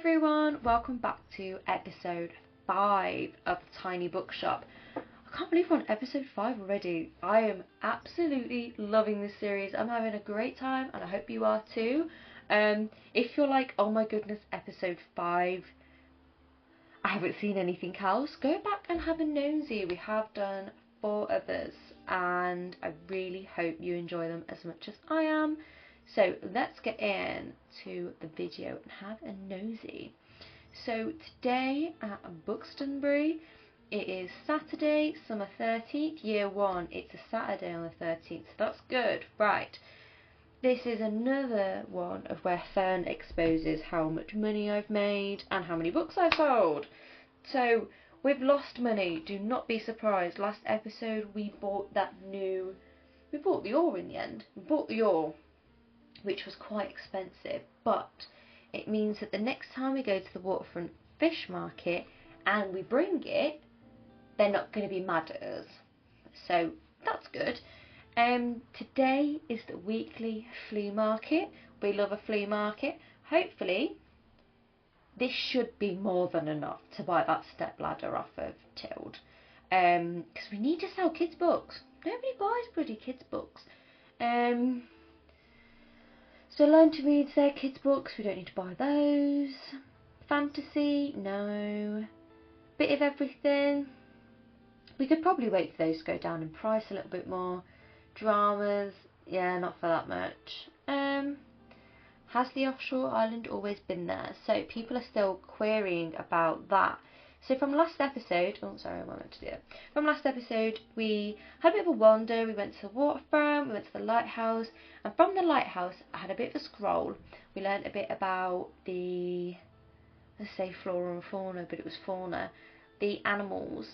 everyone, welcome back to episode 5 of Tiny Bookshop. I can't believe we're on episode 5 already. I am absolutely loving this series. I'm having a great time and I hope you are too. If you're like, oh my goodness, episode 5, I haven't seen anything else, go back and have a nosy. We have done 4 others and I really hope you enjoy them as much as I am. So let's get into the video and have a nosy. So today at Buxtonbury, it is Saturday, summer 13th, year 1. It's a Saturday on the 13th, so that's good. Right, this is another one of where Fern exposes how much money I've made and how many books I've sold. So we've lost money, do not be surprised. Last episode we bought we bought the ore in the end. We bought the ore, which was quite expensive, but it means that the next time we go to the waterfront fish market and we bring it, they're not going to be mad at us. So that's good. Today is the weekly flea market. We love a flea market. Hopefully this should be more than enough to buy that step ladder off of Tilde, because we need to sell kids books. Nobody buys bloody kids books. So learn to read their kids books, we don't need to buy those. Fantasy, no. Bit of everything. We could probably wait for those to go down in price a little bit more. Dramas, yeah, not for that much. Has the offshore island always been there? So people are still querying about that. So from last episode, oh sorry, I meant to do it. From last episode, we had a bit of a wander. We went to the waterfront, we went to the lighthouse, and from the lighthouse, I had a bit of a scroll. We learned a bit about the, let's say flora and fauna, but it was fauna. The animals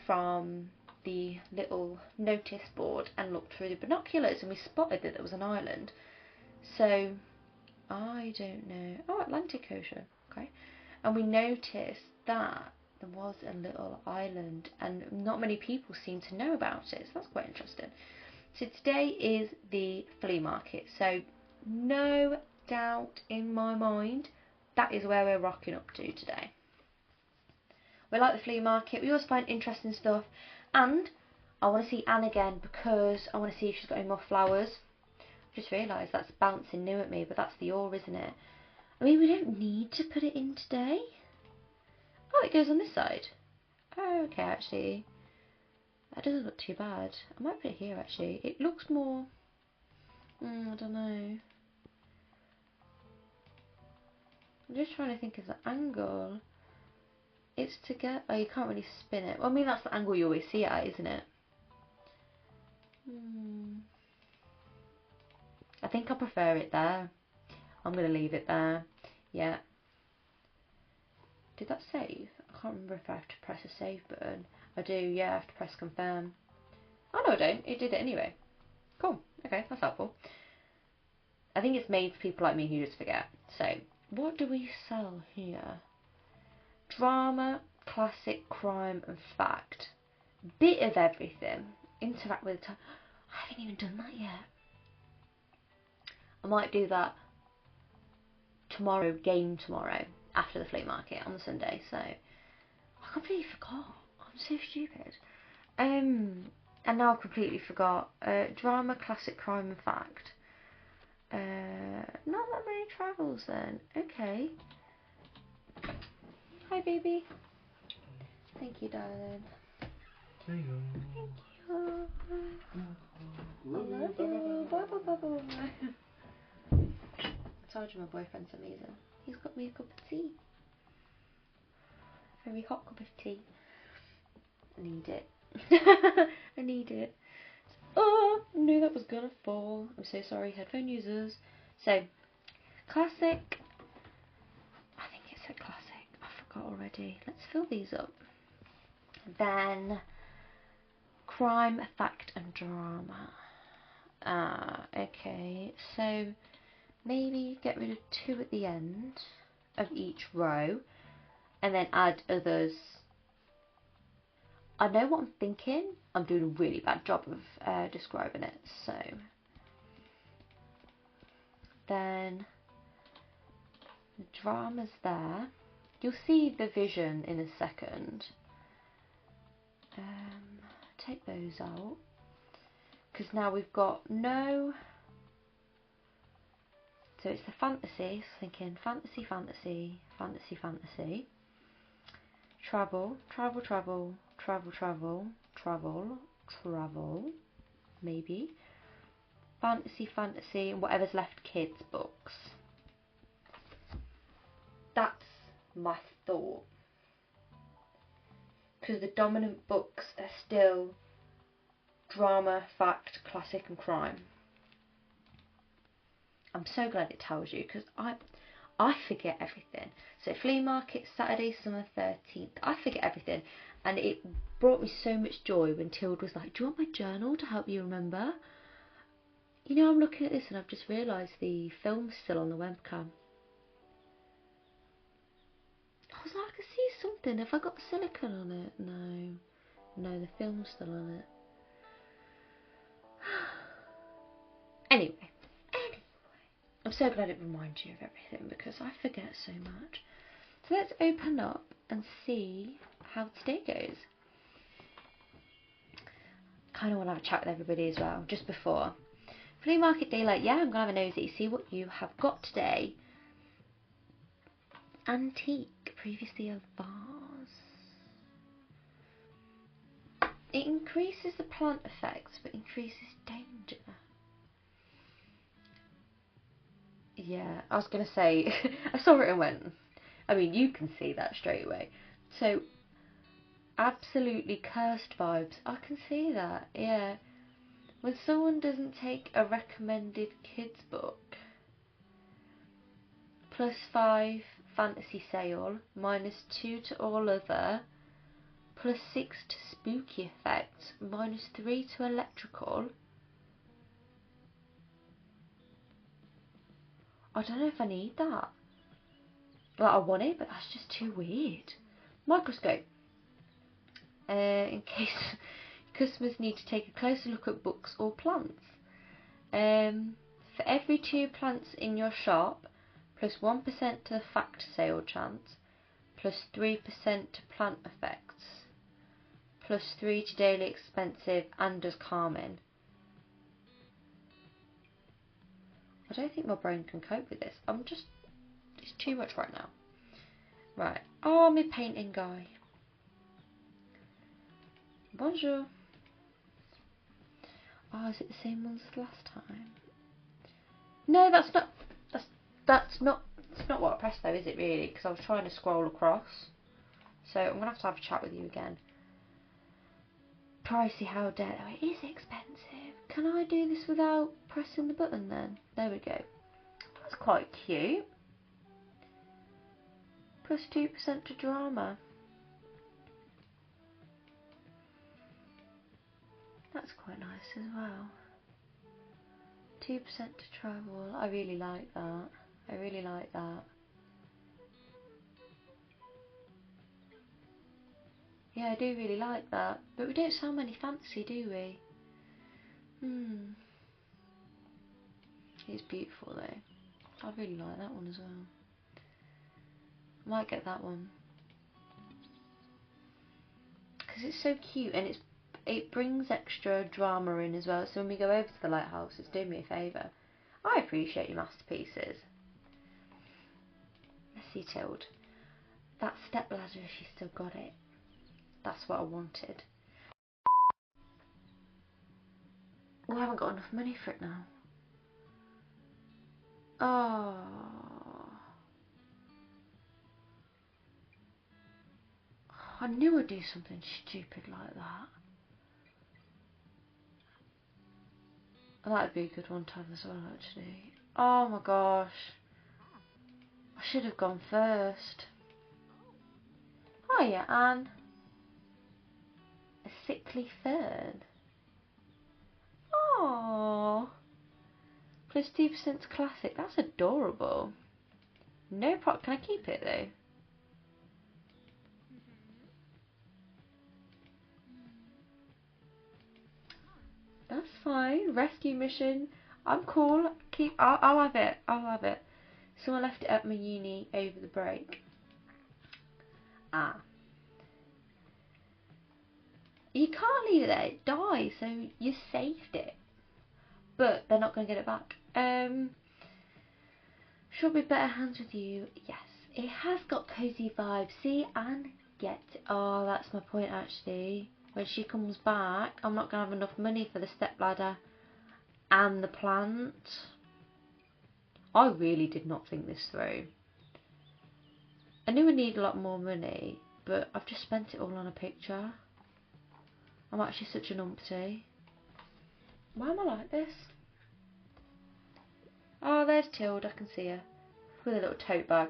from the little notice board and looked through the binoculars, and we spotted that there was an island. So I don't know. Oh, Atlantic Ocean. Okay, and we noticed that there was a little island and not many people seem to know about it, so that's quite interesting. So today is the flea market, so no doubt in my mind that is where we're rocking up to today. We like the flea market, we always find interesting stuff, and I want to see Anne again because I want to see if she's got any more flowers. I just realised that's bouncing new at me, but that's the ore, isn't it? I mean, we don't need to put it in today. Oh, it goes on this side. Oh, okay, actually. That doesn't look too bad. I might put it here, actually. It looks more... I don't know. I'm just trying to think of the angle. It's to get... Oh, you can't really spin it. Well, I mean, that's the angle you always see it at, isn't it? I think I prefer it there. I'm going to leave it there. Yeah. Did that save? I can't remember if I have to press a save button. I do, yeah, I have to press confirm. Oh no I don't, it did it anyway. Cool, okay, that's helpful. I think it's made for people like me who just forget. So, what do we sell here? Drama, classic, crime and fact. Bit of everything. Interact with the time. I haven't even done that yet. I might do that tomorrow, after the flea market on the Sunday, so I completely forgot. I'm so stupid. And now I've completely forgot. Drama, classic, crime and fact. Not that many travels then. Okay. Hi baby. Thank you, darling. There you go. Thank you. I love you. Bye bye bye bye. I told you my boyfriend's amazing. He's got me a cup of tea. Very hot cup of tea. I need it. I need it. Oh, I knew that was gonna fall. I'm so sorry, headphone users. So, classic. I think it's a classic. I forgot already. Let's fill these up. Then, crime, fact and drama. Okay. So, maybe get rid of 2 at the end of each row. And then add others. I know what I'm thinking. I'm doing a really bad job of describing it. So then The drama's there. You'll see the vision in a second. Take those out. Because now we've got no... So it's the fantasy, so thinking fantasy, fantasy, fantasy, fantasy. Travel, travel, travel, travel, travel, travel, travel, maybe. Fantasy, fantasy, and whatever's left kids' books. That's my thought. Because the dominant books are still drama, fact, classic and crime. I'm so glad it tells you, because I forget everything. So flea market, Saturday, summer 13th. I forget everything. And it brought me so much joy when Tilde was like, do you want my journal to help you remember? You know, I'm looking at this and I've just realised the film's still on the webcam. I was like, I can see something. Have I got silicone on it? No. No, the film's still on it. Anyway. I'm so glad it reminds you of everything because I forget so much. So let's open up and see how today goes. Kind of want to have a chat with everybody as well, just before. Flea market day, like, yeah, I'm going to have a nosy, see what you have got today. Antique, previously a vase. It increases the plant effects, but increases danger. Yeah, I was going to say, I saw it and went, I mean, you can see that straight away. So, absolutely cursed vibes. I can see that, yeah. When someone doesn't take a recommended kids book, +5 fantasy sale, -2 to all other, +6 to spooky effects, -3 to electrical. I don't know if I need that. Like, I want it, but that's just too weird. Microscope. In case customers need to take a closer look at books or plants. For every 2 plants in your shop, +1% to the fact sale chance, +3% to plant effects, +3 to daily expensive and does calming. I don't think my brain can cope with this. It's too much right now. Right. Oh, my painting guy. Bonjour. Oh, is it the same ones as last time? No, that's not what I pressed though, is it really? Because I was trying to scroll across. So I'm gonna have to have a chat with you again. Pricey, how dare? Oh, it is expensive. Can I do this without pressing the button then? There we go. That's quite cute. +2% to drama. That's quite nice as well. 2% to travel. I really like that. I really like that. Yeah, I do really like that. But we don't sell many fantasy, do we? It's beautiful though. I really like that one as well. I might get that one. Because it's so cute and it brings extra drama in as well. So when we go over to the lighthouse, it's doing me a favour. I appreciate your masterpieces. Let's see, Tilde. That step ladder, if you still got it. That's what I wanted. Oh, I haven't got enough money for it now. Oh. I knew I'd do something stupid like that. That'd be a good one to have as well, actually. Oh my gosh. I should have gone first. Hiya, Anne. A sickly fern. Oh. +2% to classic. That's adorable. No problem. Can I keep it though? That's fine. Rescue mission. I'm cool. I'll have it. I'll have it. Someone left it at my uni over the break. Ah. You can't leave it there, it dies, so you saved it. But they're not going to get it back. Should be better hands with you. Yes, it has got cosy vibes. See, and get. Oh, that's my point actually. When she comes back, I'm not going to have enough money for the stepladder and the plant. I really did not think this through. I knew I needed a lot more money, but I've just spent it all on a picture. I'm actually such an umpty. Why am I like this? Oh, there's Tilde, I can see her. With a little tote bag.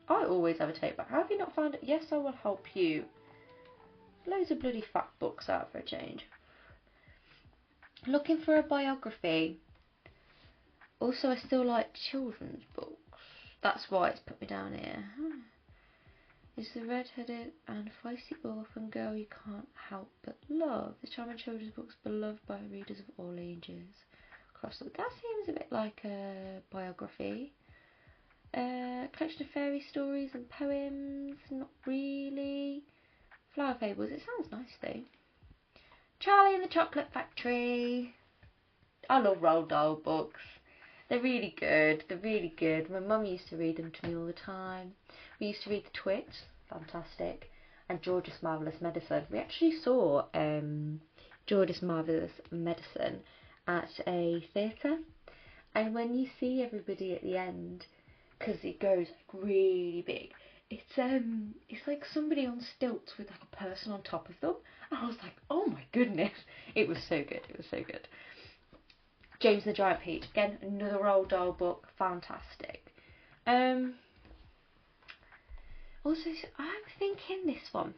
I always have a tote bag. How have you not found it? Yes, I will help you. Loads of bloody fat books out for a change. Looking for a biography. Also, I still like children's books. That's why it's put me down here. Is the red-headed and feisty orphan girl you can't help but love. The charming children's books beloved by readers of all ages. That seems a bit like a biography. Collection of fairy stories and poems. Not really. Flower fables. It sounds nice though. Charlie and the Chocolate Factory. I love Roald Dahl books. They're really good. They're really good. My mum used to read them to me all the time. We used to read The Twit. Fantastic. And George's Marvellous Medicine. We actually saw George's Marvellous Medicine at a theatre. And when you see everybody at the end, because it goes like really big, it's like somebody on stilts with like a person on top of them. And I was like, oh my goodness, it was so good. It was so good. James and the Giant Peach, again another Roald Dahl book, fantastic. Also, I'm thinking this one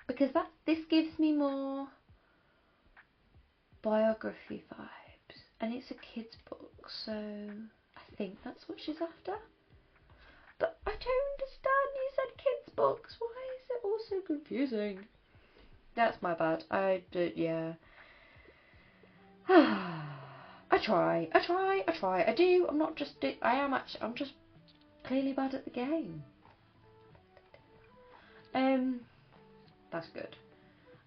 because this gives me more biography vibes, and it's a kid's book, so I think that's what she's after. But I don't understand. You said kids' books. Why is it all so confusing? That's my bad. Yeah. I try. I do. I'm not just. I am actually. I'm just clearly bad at the game. That's good.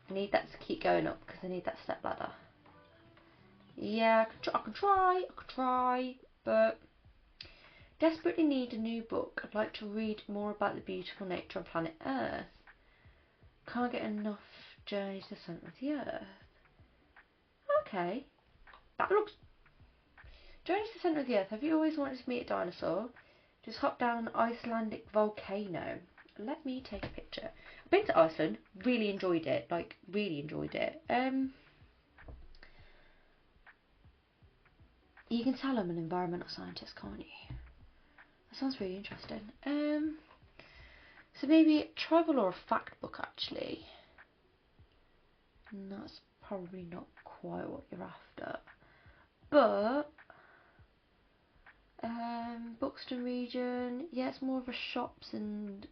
I need that to keep going up because I need that step ladder. Yeah, I can try, but desperately need a new book. I'd like to read more about the beautiful nature of planet Earth. Can't get enough Journey to the Centre of the Earth. Okay, that looks. Journey to the Centre of the Earth. Have you always wanted to meet a dinosaur? Just hop down an Icelandic volcano. Let me take a picture. I've been to Iceland. Really enjoyed it. Like, really enjoyed it. You can tell I'm an environmental scientist, can't you? That sounds really interesting. So maybe a travel or a fact book, actually. And that's probably not quite what you're after. But Buxton region, yeah, it's more of a shops and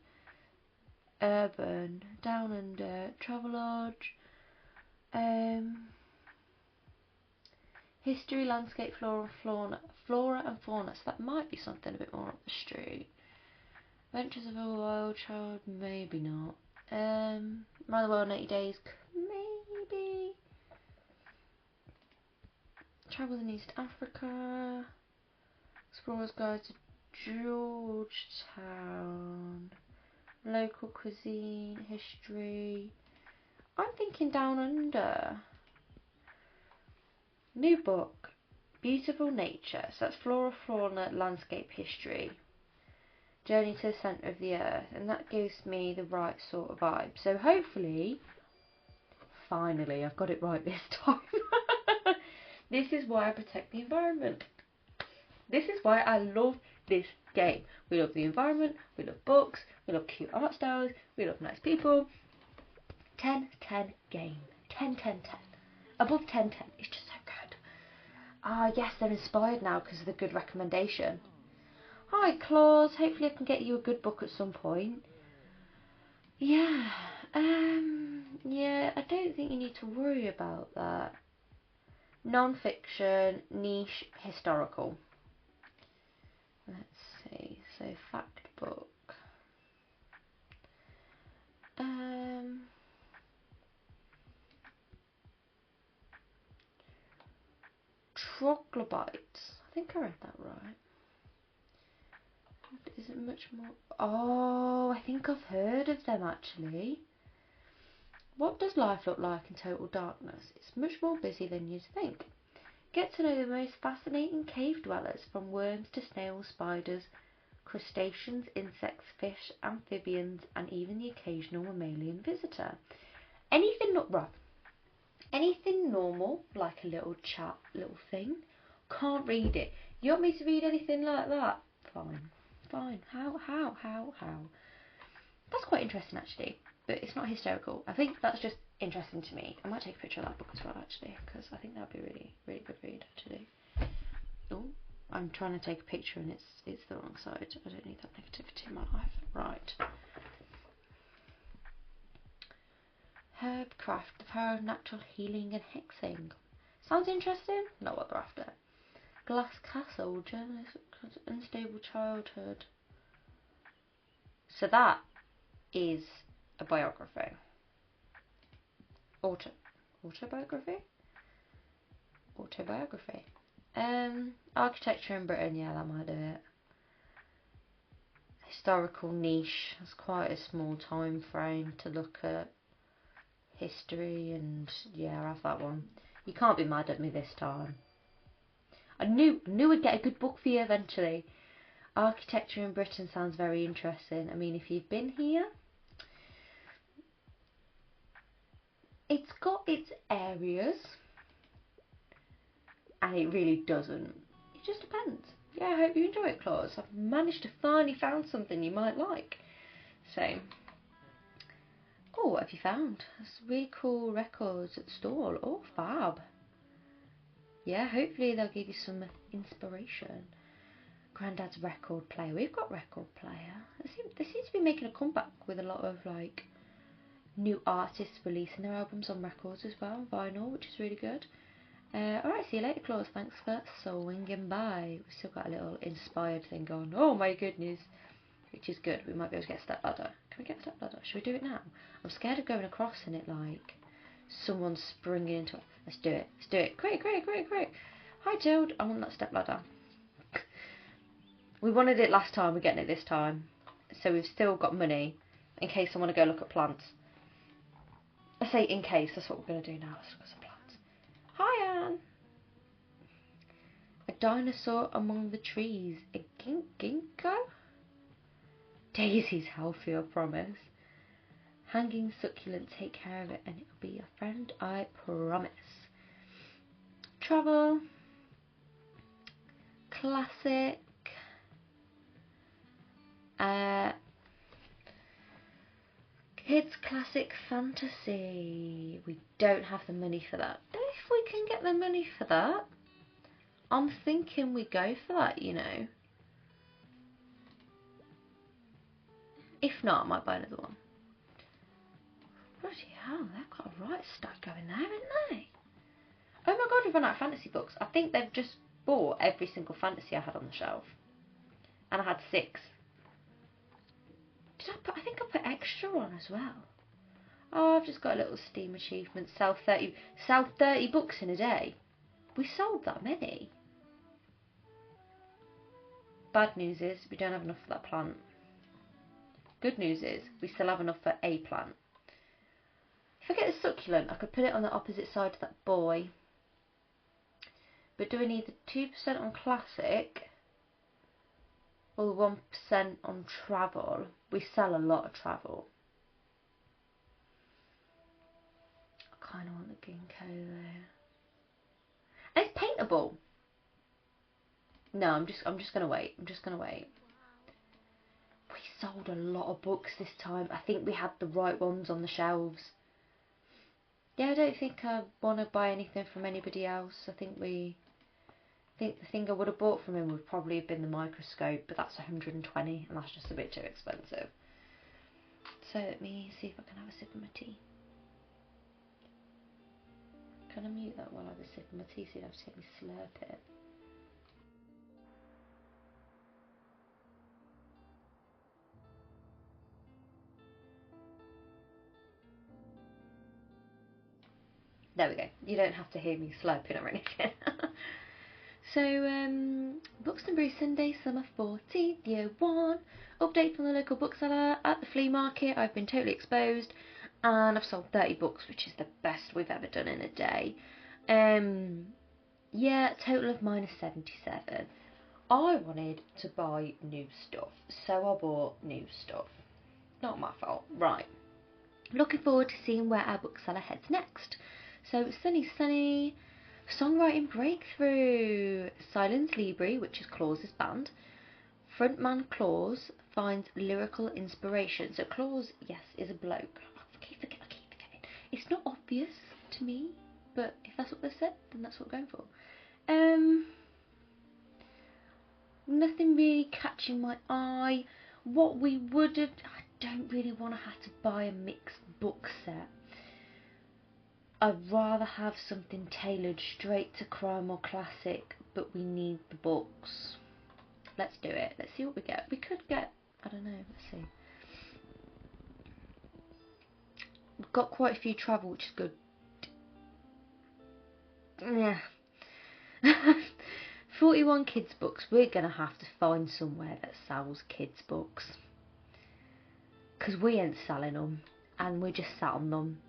urban. Down Under, Travelodge, history, landscape, flora and fauna. So that might be something a bit more up the street. Adventures of a Wild Child, maybe not. Around the World in 80 Days, maybe. Travels in East Africa. Explorer's Guide to Georgetown. Local cuisine, history. I'm thinking Down Under. New book. Beautiful nature. So that's flora, fauna, landscape, history. Journey to the Centre of the Earth. And that gives me the right sort of vibe. So hopefully, finally, I've got it right this time. This is why I protect the environment. This is why I love this game. We love the environment, we love books, we love cute art styles, we love nice people. 10-10 game. 10-10-10. Above 10-10. It's just so good. Ah, yes, they're inspired now because of the good recommendation. Hi, Claus. Hopefully I can get you a good book at some point. Yeah. Yeah, I don't think you need to worry about that. Non-fiction, niche, historical. Let's see. So fact book. Troglobites. I think I read that right. Is it much more? Oh, I think I've heard of them actually. What does life look like in total darkness? It's much more busy than you'd think. Get to know the most fascinating cave dwellers, from worms to snails, spiders, crustaceans, insects, fish, amphibians, and even the occasional mammalian visitor. Anything not rough. Anything normal, like a little chat, little thing. Can't read it. You want me to read anything like that? Fine. Fine. How? That's quite interesting actually, but it's not hysterical. I think that's just interesting to me. I might take a picture of that book as well actually, because I think that'd be a really good read actually. Oh, I'm trying to take a picture and it's the wrong side. I don't need that negativity in my life. Right. Herbcraft, the power of natural healing and hexing. Sounds interesting? Not what they're after. Glass Castle, journalist, unstable childhood. So that is a biography. Autobiography? Autobiography. Architecture in Britain, yeah, that might do it. Historical niche. That's quite a small time frame to look at history, and yeah, I'll have that one. You can't be mad at me this time. I knew I'd get a good book for you eventually. Architecture in Britain sounds very interesting. I mean, if you've been here, it's got its areas, and it really doesn't. It just depends. Yeah, I hope you enjoy it, Claus. I've managed to finally found something you might like. So, oh, what have you found? Some really cool records at the stall. Oh, fab. Yeah, hopefully they'll give you some inspiration. Grandad's record player. We've got record player. They seem to be making a comeback with a lot of like new artists releasing their albums on records as well, vinyl, which is really good. Alright, see you later, Claus. Thanks for swinging by. We've still got a little inspired thing going. Oh my goodness. Which is good. We might be able to get a step ladder. Can we get a step ladder? Should we do it now? I'm scared of going across and it like someone's springing into it. Let's do it. Let's do it. Quick. Hi, Jill. I want that step ladder. We wanted it last time. We're getting it this time. So we've still got money in case I want to go look at plants. I say in case. That's what we're going to do now. Let's look at some plants. Hi, Anne. A dinosaur among the trees. A ginkgo? Daisy's healthy, I promise. Hanging succulent, take care of it and it'll be your friend, I promise. Travel. Classic. Kids classic fantasy. We don't have the money for that. If we can get the money for that, I'm thinking we go for that, you know. If not, I might buy another one. Bloody hell, they've got a right stack going there, haven't they? Oh my god, we've run out of fantasy books. I think they've just bought every single fantasy I had on the shelf. And I had 6. I think I put extra on as well. Oh, I've just got a little Steam achievement. Sell 30 books in a day. We sold that many. Bad news is we don't have enough for that plant. Good news is we still have enough for a plant. If I get a succulent, I could put it on the opposite side to that boy. But do I need the 2% on classic or the 1% on travel? We sell a lot of travel. I kind of want the ginkgo there. And it's paintable. No, I'm just gonna wait. We sold a lot of books this time. I think we had the right ones on the shelves. Yeah, I don't think I want to buy anything from anybody else. I think the thing I would have bought from him would probably have been the microscope, but that's 120 and that's just a bit too expensive. So let me see if I can have a sip of my tea. Can I mute that while I have a sip of my tea so you don't have to get me slurp it? There we go. You don't have to hear me slurping or anything. So, Books and Brews Sunday, Summer 14th, Year 1. Update from the local bookseller. At the flea market, I've been totally exposed. And I've sold 30 books, which is the best we've ever done in a day. Yeah, total of -77. I wanted to buy new stuff, so I bought new stuff. Not my fault. Right. Looking forward to seeing where our bookseller heads next. So, Sunny, Songwriting Breakthrough. Silence Libri, which is Claus' band. Frontman Claus finds lyrical inspiration. So Claus, yes, is a bloke. I keep forgetting. It's not obvious to me, but if that's what they said, then that's what we're going for. Nothing really catching my eye. What we would have... I don't really want to have to buy a mixed book set. I'd rather have something tailored straight to crime or classic, but we need the books. Let's do it. Let's see what we get. We could get... I don't know. Let's see. We've got quite a few travel, which is good. Yeah. 41 kids books. We're going to have to find somewhere that sells kids books. Because we ain't selling them. And we're just sat on them.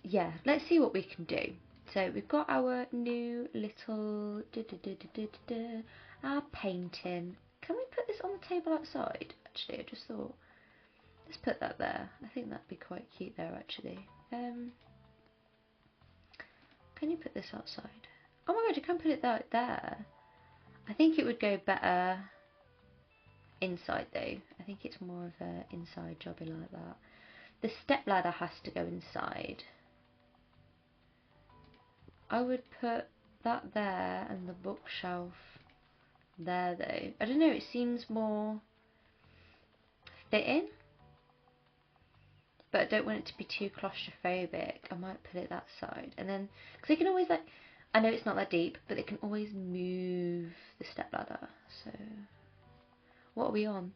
Yeah, let's see what we can do. So we've got our new little... our painting. Can we put this on the table outside? Actually, I just thought... Let's put that there. I think that'd be quite cute there, actually. Can you put this outside? Oh my god, you can put it there. I think it would go better inside though. I think it's more of an inside jobby like that. The step ladder has to go inside. I would put that there and the bookshelf there though. I don't know, it seems more fitting. But I don't want it to be too claustrophobic. I might put it that side. And then, because they can always like, I know it's not that deep, but they can always move the stepladder. So, what are we on?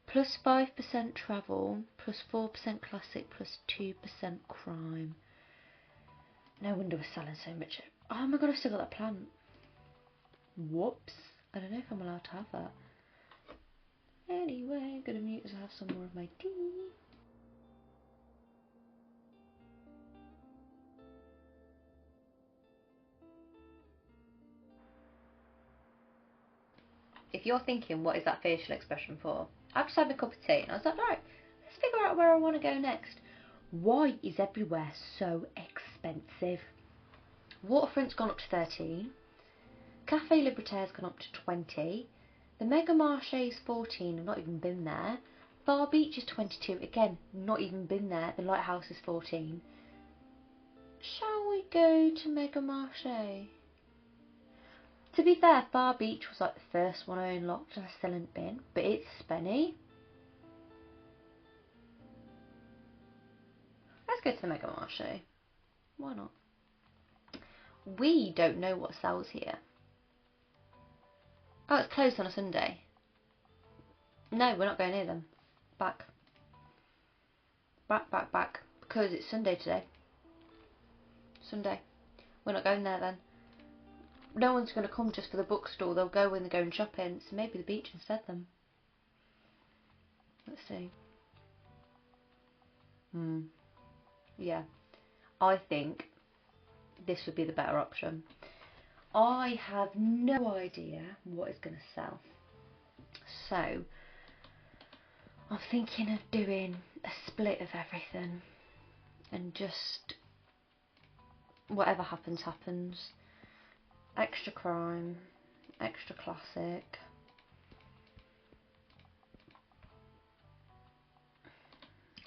Plus 5% travel, plus 4% classic, plus 2% crime. No wonder we're selling so much. Oh my god, I've still got that plant. Whoops. I don't know if I'm allowed to have that. Anyway, I'm going to mute as I have some more of my tea. If you're thinking, what is that facial expression for? I've just had a cup of tea and I was like, right, let's figure out where I want to go next. Why is everywhere so expensive? Waterfront's gone up to 13. Cafe Libertaire's gone up to 20. The Mega Marché is 14, I've not even been there. Far Beach is 22, again, not even been there. The Lighthouse is 14. Shall we go to Mega Marché? To be fair, Far Beach was like the first one I unlocked and I still haven't been, but it's spenny. Let's go to the Mega Marché. Why not? We don't know what sells here. Oh, it's closed on a Sunday. No, we're not going near them. Back. Back. Because it's Sunday today. Sunday. We're not going there then. No one's going to come just for the bookstore. They'll go when they're going shopping. So maybe the beach instead then. Let's see. Yeah. I think this would be the better option. I have no idea what is going to sell. So, I'm thinking of doing a split of everything. And just... whatever happens, happens. Extra crime, extra classic.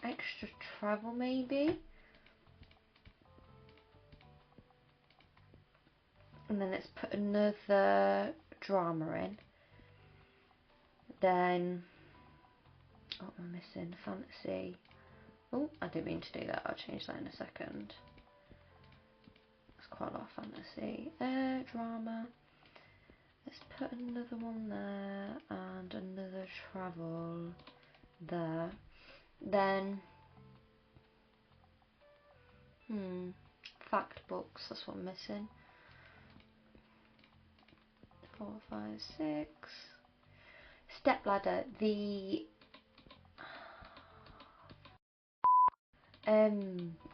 Extra travel maybe. And then let's put another drama in. Then, what am I missing? Fantasy. Oh, I didn't mean to do that. I'll change that in a second. That's quite a lot of fantasy. Drama. Let's put another one there and another travel there. Then, fact books, that's what I'm missing. 4, 5, 6. Stepladder, the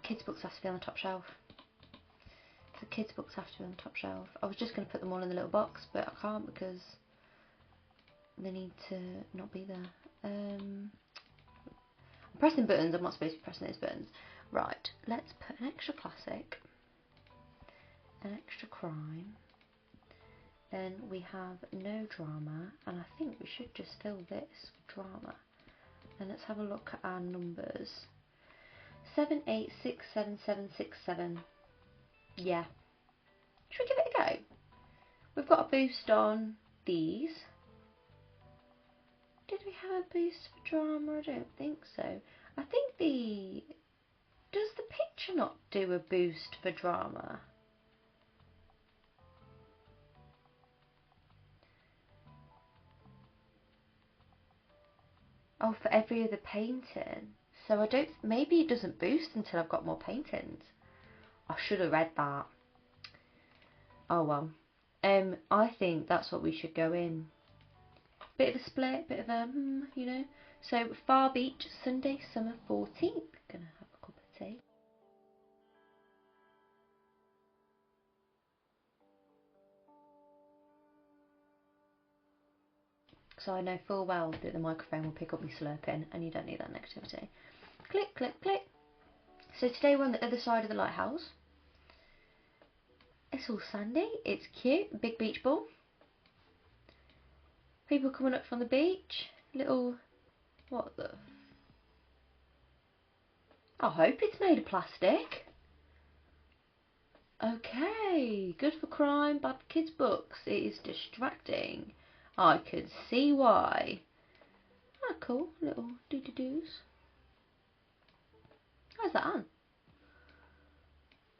kids' books have to be on the top shelf. The kids' books have to be on the top shelf. I was just going to put them all in the little box, but I can't because they need to not be there. I'm pressing buttons, I'm not supposed to be pressing those buttons. Right, let's put an extra classic, an extra crime, then we have no drama, and I think we should just fill this with drama. And let's have a look at our numbers. 7, 8, 6, 7, 7, 6, 7. Yeah. Should we give it a go? We've got a boost on these. Did we have a boost for drama? I don't think so. I think does the picture not do a boost for drama? Oh, for every other painting. So I don't, maybe it doesn't boost until I've got more paintings. I should have read that. Oh well. I think that's what we should go in. Bit of a split, bit of a, you know. So Far Beach, Sunday, summer 14th. Gonna have a cup of tea. So I know full well that the microphone will pick up me slurping, and you don't need that negativity. Click, click, click. So today we're on the other side of the lighthouse. It's all sandy, it's cute, big beach ball. People coming up from the beach, little, what the? I hope it's made of plastic. Okay, good for crime, bad for kids' books. It is distracting. I can see why. Ah, cool, little doo-doo-doos. How's that on?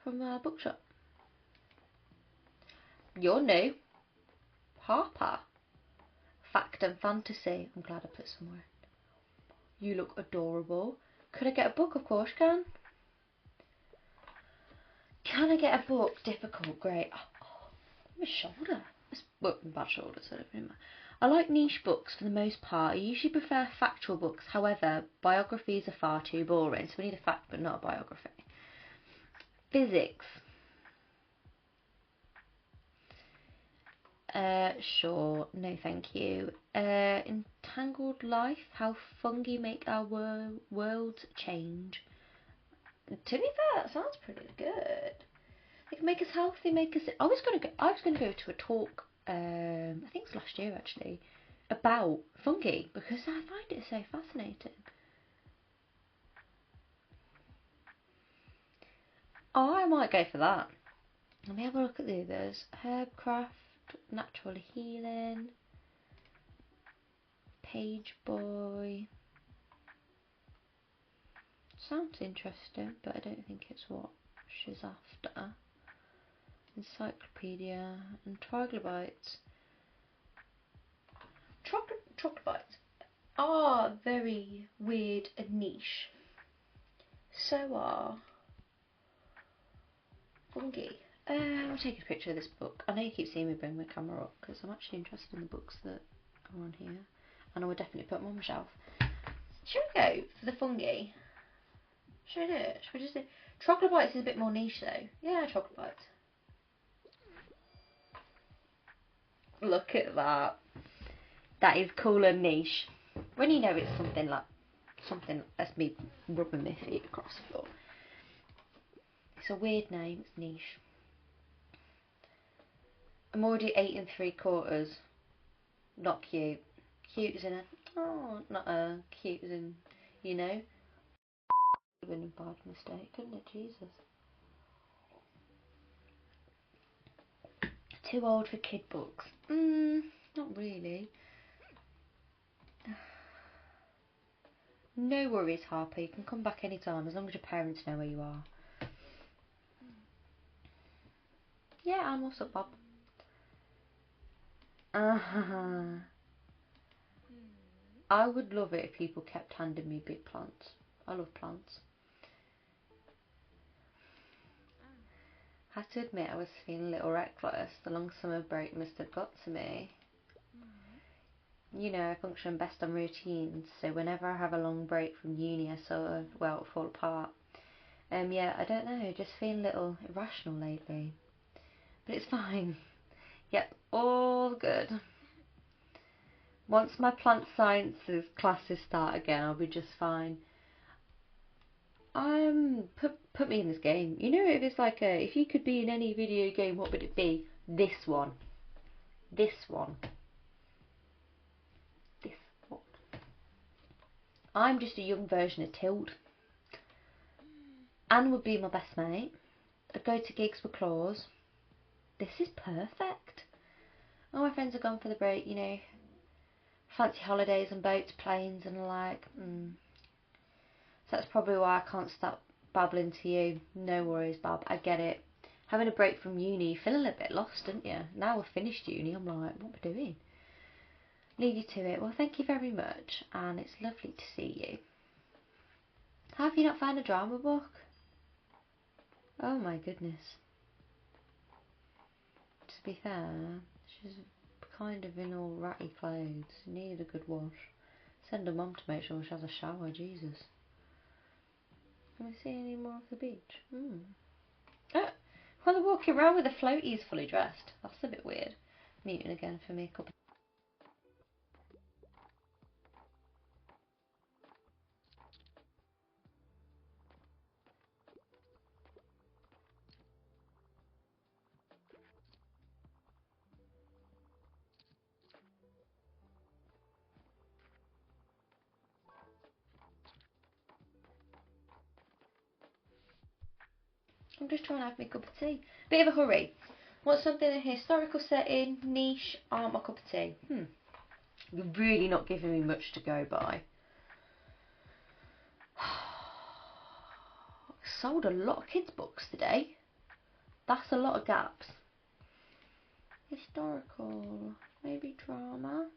From Bookshop. You're new. Harper. Fact and fantasy. I'm glad I put somewhere. You look adorable. Could I get a book? Of course you can. Can I get a book? Difficult. Great. Oh, my shoulder. Well, my bad shoulder, so I don't really matter. I like niche books for the most part. I usually prefer factual books. However, biographies are far too boring, so we need a fact but not a biography. Physics. Sure. No, thank you. Entangled life. How fungi make our world change. To be fair, that sounds pretty good. They can make us healthy, make us. I was gonna go to a talk. I think it's last year actually, about fungi because I find it so fascinating. Oh, I might go for that. Let me have a look at the others. Herbcraft, natural healing, page boy. Sounds interesting, but I don't think it's what she's after. Encyclopedia and troglobites. Troglobites are very weird and niche. So are fungi. I'll take a picture of this book. I know you keep seeing me bring my camera up because I'm actually interested in the books that are on here, and I would definitely put them on my shelf. Should we go for the fungi? Should we do it? Should we just do... Troglobites is a bit more niche though. Yeah, troglobites. Look at that. That is cool and niche. When you know it's something like that's me rubbing my feet across the floor. It's a weird name, it's niche. I'm already 8 3/4. Not cute. Cute as in a not a cute as in, you know. Been a bad mistake, couldn't it? Jesus. Too old for kid books. Not really. No worries, Harper. You can come back anytime as long as your parents know where you are. Yeah, and what's up, Bob? I would love it if people kept handing me big plants. I love plants. I have to admit I was feeling a little reckless. The long summer break must have got to me. You know, I function best on routines, so whenever I have a long break from uni, I sort of, well, fall apart. Yeah, I don't know, just feeling a little irrational lately. But it's fine. Yep, all good. Once my plant sciences classes start again, I'll be just fine. Put me in this game. You know, if it's like if you could be in any video game, what would it be? This one. This one. This one. I'm just a young version of Tilt. Anne would be my best mate. I'd go to gigs with Claus. This is perfect. All my friends are gone for the break, you know. Fancy holidays and boats, planes and the like. So that's probably why I can't stop babbling to you. No worries, Bob, I get it. Having a break from uni, you feel a little bit lost, don't you? Now I've finished uni, I'm like, what am I doing? Leave you to it. Well, thank you very much, and it's lovely to see you. How have you not found a drama book? Oh my goodness. To be fair, she's kind of in all ratty clothes. Need a good wash. Send her mum to make sure she has a shower, Jesus. Can we see any more of the beach? Oh, well, they're walking around with the floaties fully dressed. That's a bit weird. Muting again for me a couple. I'm just trying to have my cup of tea. Bit of a hurry. Want something in a historical setting, niche, aren't my cup of tea. You're really not giving me much to go by. Sold a lot of kids' books today. That's a lot of gaps. Historical, maybe drama.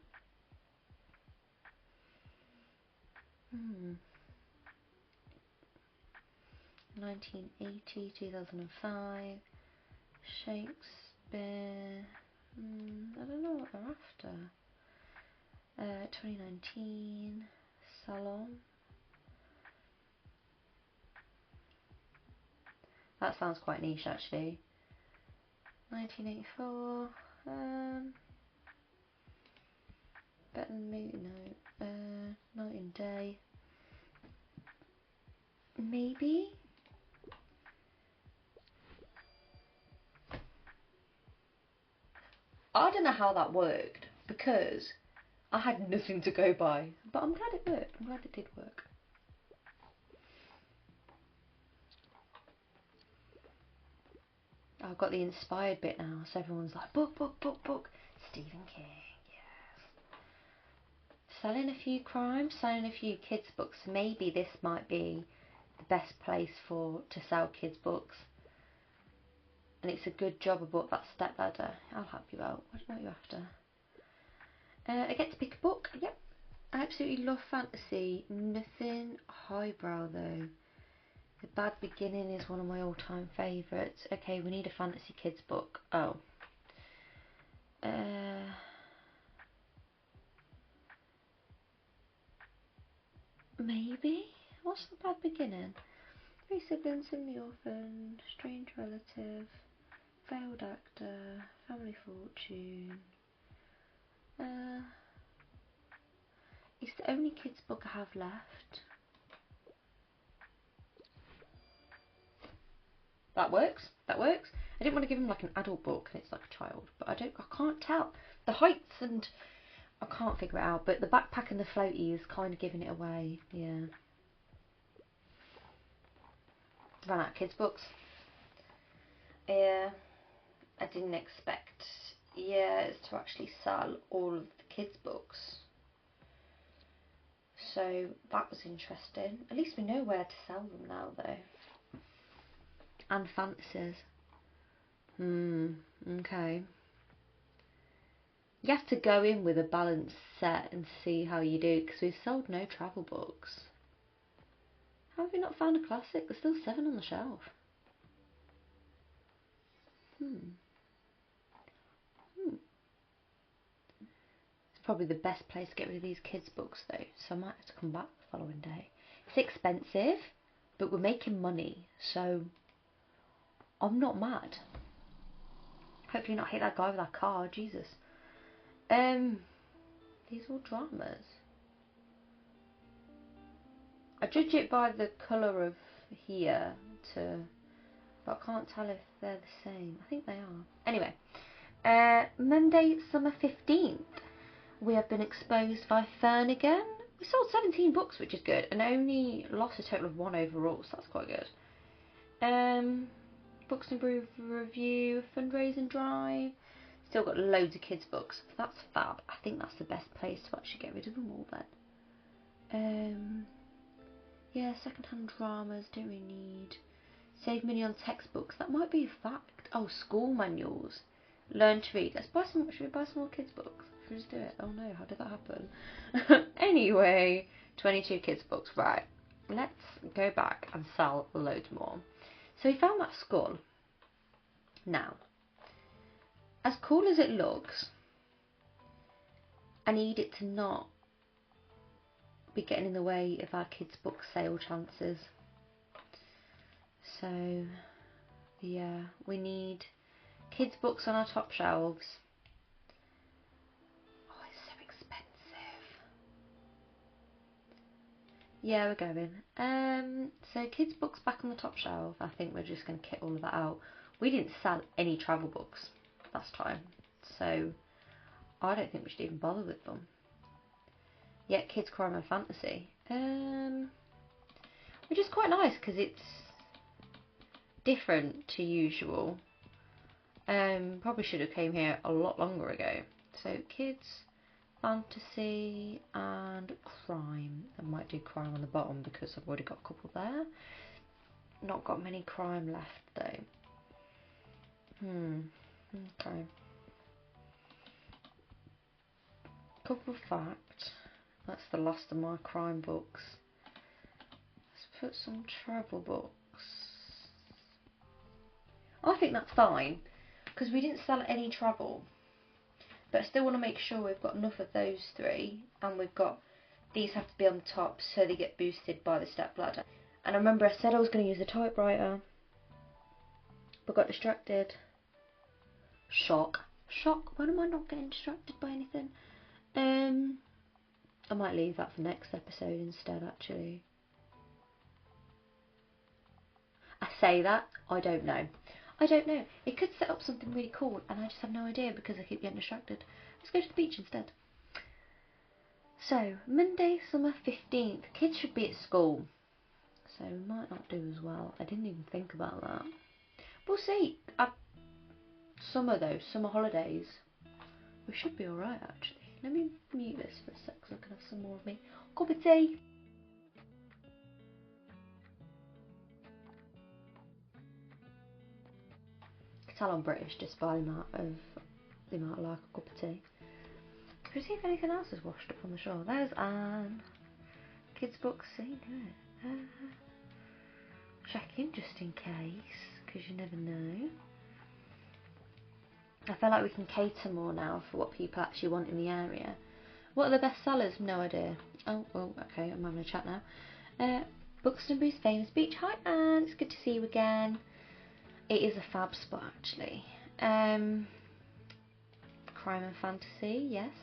1980, 2005, Shakespeare. I don't know what they're after. 2019, Salon. That sounds quite niche actually. 1984. Better than me, no. Night and Day. Maybe. I don't know how that worked because I had nothing to go by, but I'm glad it worked. I'm glad it did work. I've got the inspired bit now, so everyone's like, book, book, book, book. Stephen King, yes. Selling a few crimes, selling a few kids' books. Maybe this might be the best place to sell kids' books. And it's a good job I bought that step ladder. I'll help you out. What are you after? I get to pick a book. Yep. I absolutely love fantasy. Nothing highbrow though. The Bad Beginning is one of my all-time favourites. Okay, we need a fantasy kids book. Oh. Maybe? What's The Bad Beginning? Three siblings in the orphan, strange relative, failed actor, family fortune. It's the only kids book I have left. That works. That works. I didn't want to give him like an adult book and it's like a child, but I can't tell the heights and I can't figure it out. But the backpack and the floaty is kind of giving it away. Yeah. Ran out of kids books. Yeah. I didn't expect. Yeah, it's to actually sell all of the kids books. So that was interesting. At least we know where to sell them now, though. And fantasies. Okay. You have to go in with a balanced set and see how you do, because we've sold no travel books. How have we not found a classic? There's still 7 on the shelf. It's probably the best place to get rid of these kids' books though, so I might have to come back the following day. It's expensive, but we're making money, so I'm not mad. Hopefully not hit that guy with that car, Jesus. These are all dramas. I judge it by the colour of here but I can't tell if they're the same. I think they are. Anyway, Monday, summer 15th. We have been exposed by Fern again. We sold 17 books, which is good, and only lost a total of 1 overall, so that's quite good. Books and Brew review, fundraising drive. Still got loads of kids' books. That's fab. I think that's the best place to actually get rid of them all then. Yeah, second-hand dramas, don't really need. Save money on textbooks. That might be a fact. Oh, school manuals. Learn to read. Let's buy some. Should we buy some more kids' books? Should we just do it? Oh no, how did that happen? Anyway, 22 kids' books. Right. Let's go back and sell loads more. So we found that skull. Now, as cool as it looks, I need it to not be getting in the way of our kids' book sale chances. So, yeah, we need kids' books on our top shelves. Oh, it's so expensive. Yeah, we're going. So kids' books back on the top shelf. I think we're just going to kit all of that out. We didn't sell any travel books last time, so I don't think we should even bother with them. Yet kids' crime and fantasy, which is quite nice because it's different to usual. Probably should have came here a lot longer ago. So kids, fantasy and crime. I might do crime on the bottom because I've already got a couple there. Not got many crime left though. Okay. Couple facts. That's the last of my crime books. Let's put some travel books. I think that's fine because we didn't sell any travel, but I still want to make sure we've got enough of those three, and we've got these have to be on the top so they get boosted by the step ladder. And I remember I said I was going to use the typewriter, but got distracted. Shock. When am I not getting distracted by anything? I might leave that for next episode instead, actually. I say that, I don't know. It could set up something really cool and I just have no idea because I keep getting distracted. Let's go to the beach instead. So, Monday, summer 15th. Kids should be at school, so we might not do as well. I didn't even think about that. We'll see. Summer though, summer holidays. We should be alright actually. Let me mute this for a sec so I can have some more of me. Cup of tea. You can tell I'm British just by the amount I like a cup of tea. Can we see if anything else is washed up on the shore? There's Anne. Kids' books, see, good. Check in just in case, because you never know. I feel like we can cater more now for what people actually want in the area. What are the best sellers? No idea. Oh, okay, I'm having a chat now. Books and Brews famous beach. Hi Anne, it's good to see you again. It is a fab spot actually. Crime and fantasy, yes.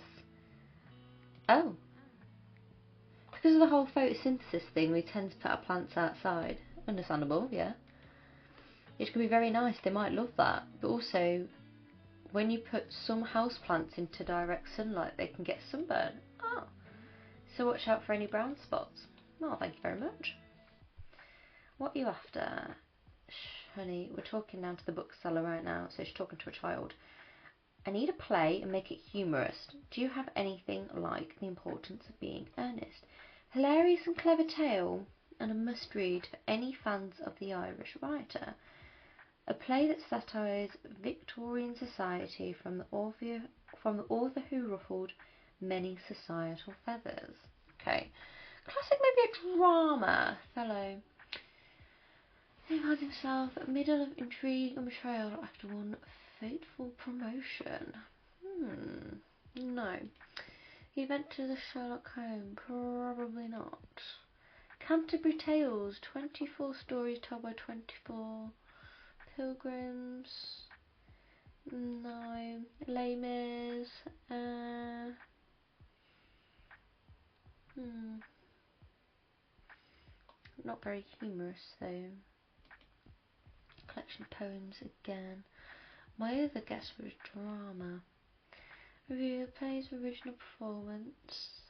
Oh. Because of the whole photosynthesis thing, we tend to put our plants outside. Understandable, yeah. Which can be very nice, they might love that. But also, when you put some houseplants into direct sunlight, they can get sunburn. Oh. So watch out for any brown spots. Oh, thank you very much. What are you after? Honey, we're talking down to the bookseller right now, so she's talking to a child. I need a play and make it humorous. Do you have anything like The Importance of Being Earnest? Hilarious and clever tale, and a must-read for any fans of the Irish writer. A play that satirizes Victorian society from the author who ruffled many societal feathers. Okay. Classic, maybe a drama. Fellow. He finds himself middle of intrigue and betrayal after one fateful promotion. No. He ventures a Sherlock Holmes? Probably not. Canterbury Tales, 24 stories told by 24 pilgrims. No. Les Mis. Not very humorous though. Collection of poems again. My other guess was drama. Review of plays original performance.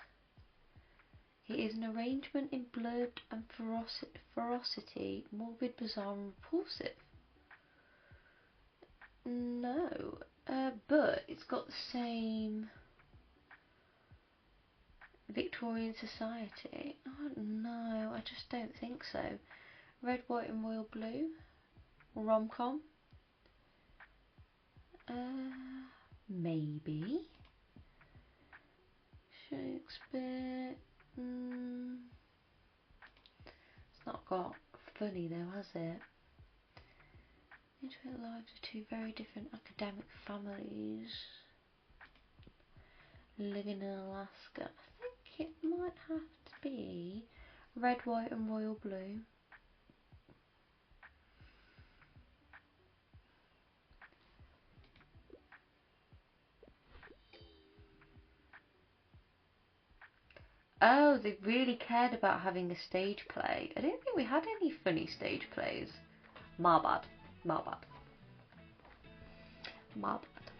It is an arrangement in blood and ferocity, morbid, bizarre and repulsive. No, but it's got the same Victorian society. Oh no, I just don't think so. Red, white and royal blue. Rom-com. Maybe. Shakespeare. It's not got funny though, has it? Intimate lives of two very different academic families living in Alaska. I think it might have to be red, white and royal blue. Oh, they really cared about having a stage play. I don't think we had any funny stage plays. My bad. My bad. My bad.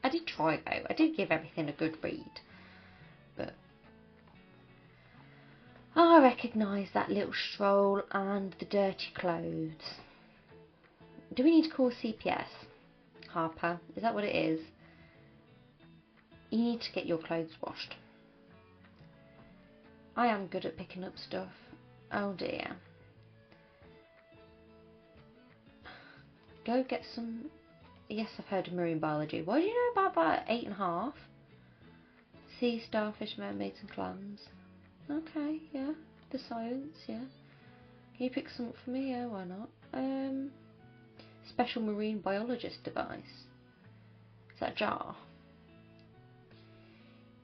I did try though. I did give everything a good read. But I recognise that little stroll and the dirty clothes. Do we need to call CPS? Harper, is that what it is? You need to get your clothes washed. I am good at picking up stuff. Oh dear. Go get some... Yes, I've heard of marine biology. What do you know about 8½? Sea, starfish, mermaids and clams. Okay, yeah. The science, yeah. Can you pick some up for me? Yeah, why not? Special marine biologist device. Is that a jar?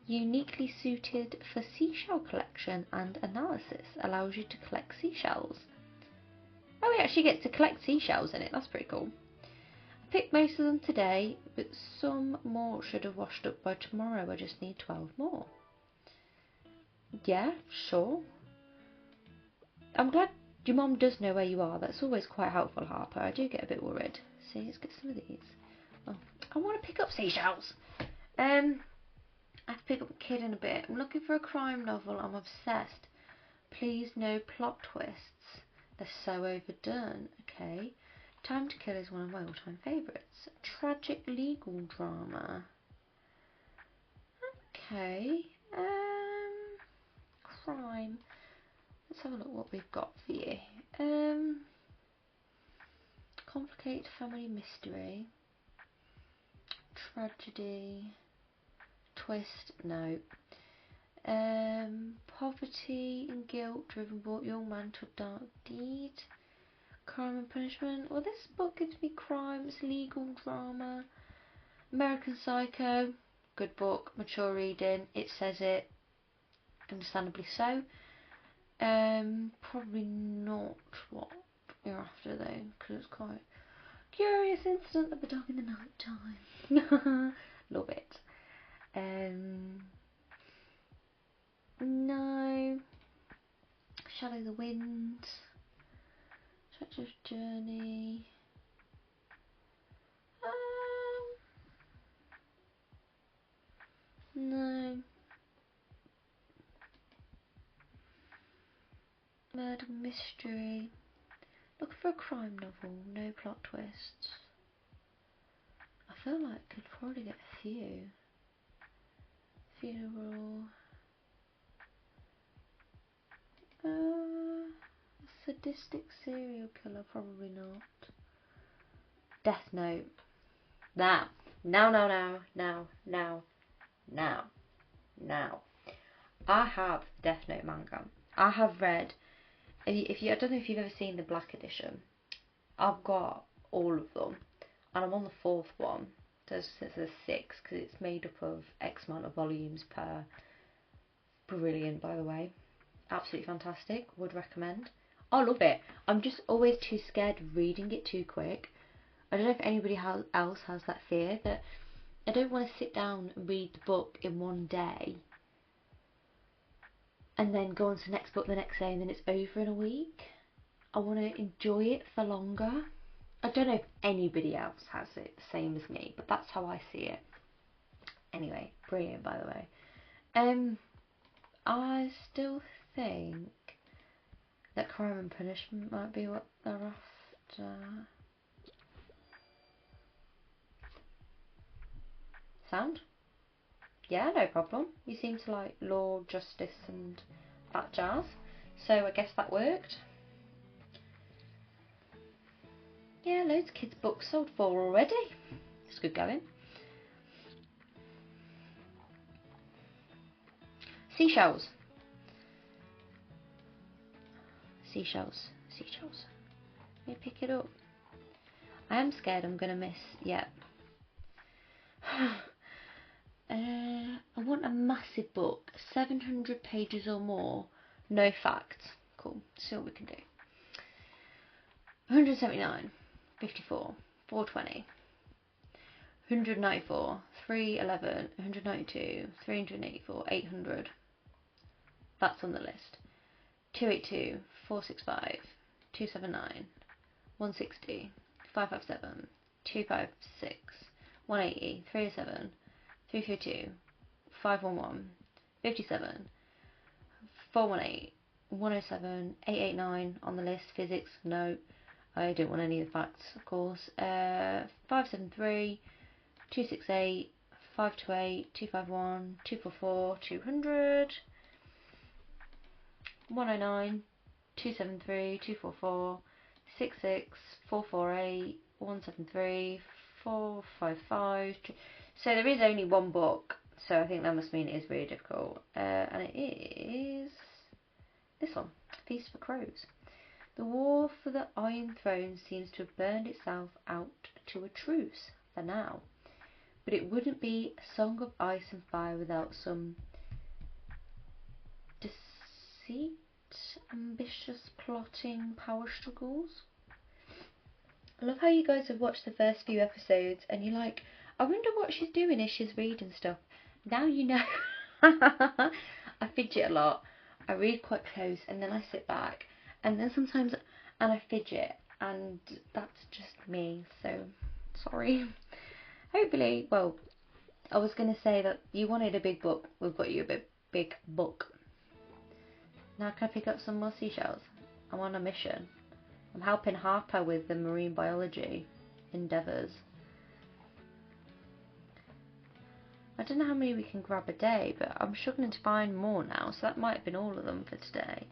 Uniquely suited for seashell collection and analysis. Allows you to collect seashells. Oh, we actually get to collect seashells in it. That's pretty cool. I picked most of them today, but some more should have washed up by tomorrow. I just need 12 more. Yeah, sure. I'm glad your mum does know where you are. That's always quite helpful, Harper. I do get a bit worried. See, let's get some of these. Oh, I want to pick up seashells. I have to pick up a kid in a bit. I'm looking for a crime novel. I'm obsessed. Please, no plot twists. They're so overdone. Okay. Time to Kill is one of my all-time favourites. Tragic legal drama. Okay. Crime. Let's have a look what we've got for you. Complicated family mystery. Tragedy. Twist. No. Poverty and guilt driven young man to a dark deed. Crime and Punishment. Well, this book gives me crime. It's legal drama. American Psycho. Good book. Mature reading. It says it. Understandably so. Probably not what you're after though, because it's quite curious incident of a dog in the night time. Love it. No. Shadow the Wind. Treacherous Journey. No. Murder mystery. Look for a crime novel, no plot twists. I feel like I could probably get a few. Funeral. Sadistic serial killer, probably not. Death Note. Now. I have Death Note manga. I have read if you, I don't know if you've ever seen the black edition. I've got all of them, and I'm on the fourth one. There's 6 because it's made up of X amount of volumes per. Brilliant, by the way. Absolutely fantastic. Would recommend. I love it. I'm just always too scared of reading it too quick. I don't know if anybody else has that fear, that I don't want to sit down and read the book in one day and then go on to the next book the next day and then it's over in a week. I want to enjoy it for longer. I don't know if anybody else has it the same as me, but that's how I see it. Anyway, brilliant, by the way. I still think that Crime and Punishment might be what they're after. Sound? Yeah, no problem. You seem to like law, justice and that jazz. So I guess that worked. Yeah, loads of kids' books sold for already. It's good going. Seashells. Seashells. Seashells. Let me pick it up. I am scared I'm going to miss. Yep. I want a massive book. 700 pages or more. No facts. Cool. See what we can do. 179. 54. 420. 194, 311, 192, 384, 800. That's on the list. 282, 465, 279, 160, 557, 256, 180, 307, 352, 511, 57, 418, 107, 889 on the list. Physics, no. I don't want any of the facts, of course. 573, 268, 528, 251, 244, 200, 109, 273, 244, 66, 448, 173, 455. So there is only one book, so I think that must mean it is really difficult. And it is this one, Feast for Crows. The war for the Iron Throne seems to have burned itself out to a truce for now. But it wouldn't be a Song of Ice and Fire without some deceit, ambitious plotting, power struggles. I love how you guys have watched the first few episodes and you're like, I wonder what she's doing as she's reading stuff. Now you know. I fidget a lot. I read quite close and then I sit back and then sometimes I fidget, and that's just me, so sorry. Hopefully, well, I was going to say that you wanted a big book. We've got you a big book. Now can I pick up some more seashells? I'm on a mission. I'm helping Harper with the marine biology endeavours. I don't know how many we can grab a day, but I'm struggling to find more now, so that might have been all of them for today.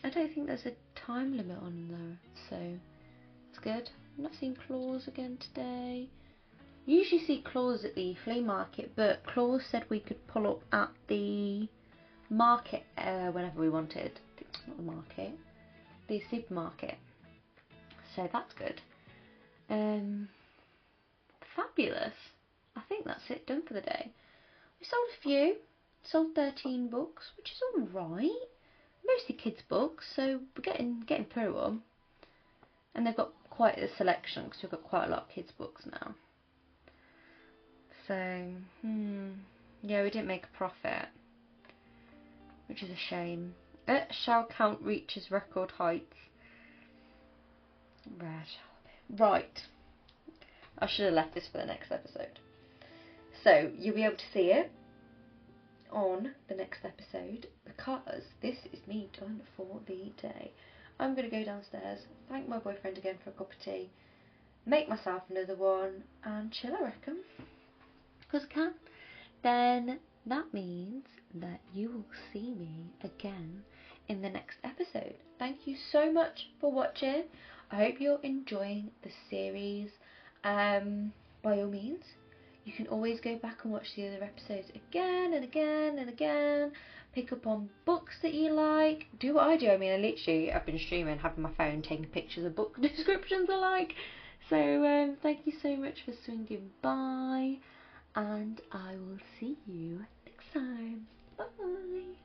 I don't think there's a time limit on there, so it's good. I've not seen claws again today. You usually see claws at the flea market, but Claus said we could pull up at the market whenever we wanted. Not the market, the supermarket. So that's good. Fabulous. I think that's it, done for the day. We sold a few. Sold 13 books, which is alright. Mostly kids' books, so we're getting through them. And they've got quite a selection because we've got quite a lot of kids' books now. So, yeah, we didn't make a profit, which is a shame. Shall count reaches record heights. Right. I should have left this for the next episode. So, you'll be able to see it on the next episode because this is me done for the day. I'm going to go downstairs, thank my boyfriend again for a cup of tea, make myself another one and chill, I reckon, because I can. Then that means that you will see me again in the next episode. Thank you so much for watching. I hope you're enjoying the series. By all means, You can always go back and watch the other episodes again and again and again. Pick up on books that you like. Do what I do. I mean, I've been streaming, having my phone, taking pictures of book descriptions I like. So thank you so much for swinging by, and I will see you next time. Bye.